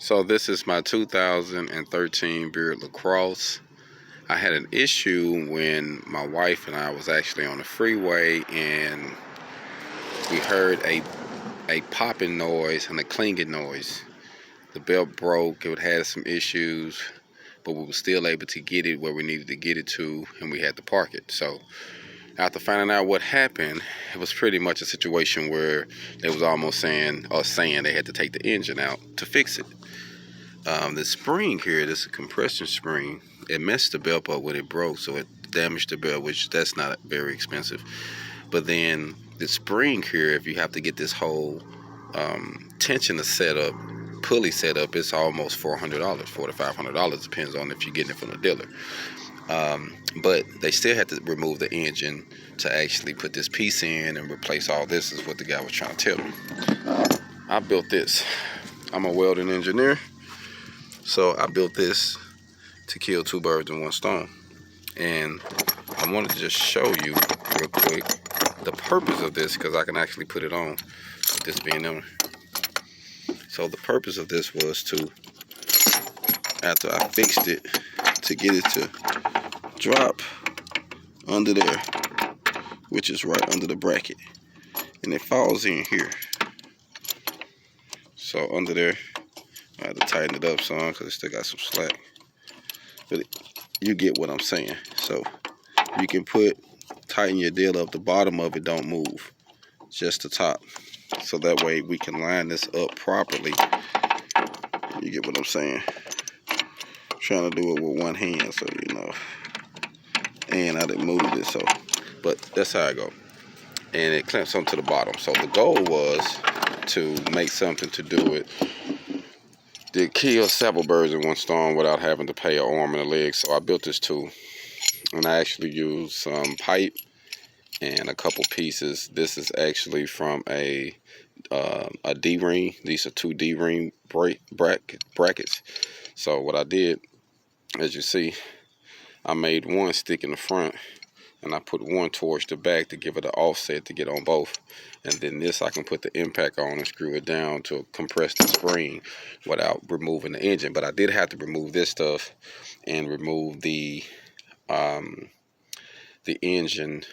So this is my 2013 Buick LaCrosse. I had an issue when my wife and I was actually on the freeway and we heard a popping noise and a clanging noise. The belt broke, it had some issues, but we were still able to get it where we needed to get it to, and we had to park it. So after finding out what happened, it was pretty much a situation where they was almost saying they had to take the engine out to fix it. The spring here, this is a compression spring, it messed the belt up when it broke, so it damaged the belt, which that's not very expensive. But then the spring here, if you have to get this whole tensioner set up, pulley set up, it's almost $400, $400 to $500, depends on if you're getting it from the dealer. But they still had to remove the engine to actually put this piece in and replace all this, is what the guy was trying to tell me. I built this. I'm a welding engineer, so I built this to kill two birds with one stone. And I wanted to just show you real quick the purpose of this, because I can actually put it on with this being on. So the purpose of this was to, after I fixed it, to get it to drop under there, which is right under the bracket, and it falls in here. So under there, I had to tighten it up some because it still got some slack, but you get what I'm saying. So you can tighten your deal up, the bottom of it don't move, just the top, so that way we can line this up properly. You get what I'm saying? I'm trying to do it with one hand, so you know, and I didn't move it, so, but that's how I go. And it clamps onto the bottom. So the goal was to make something to do it to kill several birds in one stone without having to pay an arm and a leg. So I built this tool, and I actually used some pipe and a couple pieces. This is actually from a D-ring. These are two D-ring brackets. So what I did, as you see, I made one stick in the front, and I put one towards the back to give it an offset to get on both. And then this, I can put the impact on and screw it down to compress the spring without removing the engine. But I did have to remove this stuff and remove the engine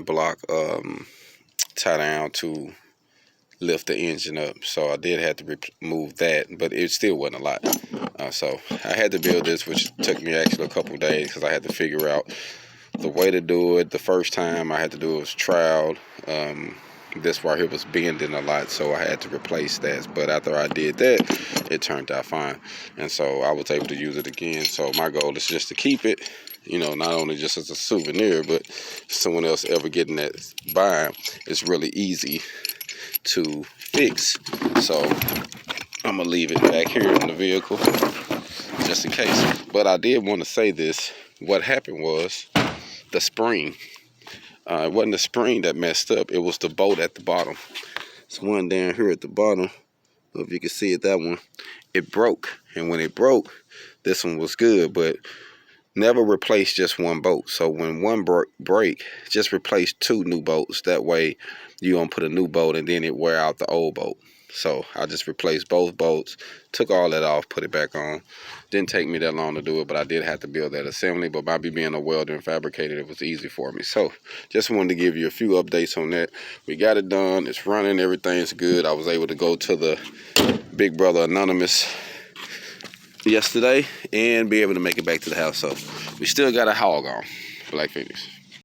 block tie down to lift the engine up. So I did have to remove that, but it still wasn't a lot. So I had to build this, which took me actually a couple days, because I had to figure out the way to do it. The first time I had to do it was troweled. This right here was bending a lot, so I had to replace that. But after I did that, it turned out fine, and so I was able to use it again. So my goal is just to keep it, you know, not only just as a souvenir, but if someone else ever getting that by, it's really easy to fix. So I'm gonna leave it back here in the vehicle just in case. But I did want to say this. What happened was the spring. It wasn't the spring that messed up, it was the bolt at the bottom. It's one down here at the bottom. If you can see it, that one, it broke. And when it broke, this one was good, but never replace just one bolt. So when one break, just replace two new bolts. That way you don't put a new bolt and then it wear out the old bolt. So I just replaced both bolts, took all that off, put it back on. Didn't take me that long to do it, but I did have to build that assembly. But by me being a welder and fabricator, it was easy for me. So just wanted to give you a few updates on that. We got it done, it's running, everything's good. I was able to go to the Big Brother Anonymous yesterday and be able to make it back to the house. So we still got a hog on, Black Feniks.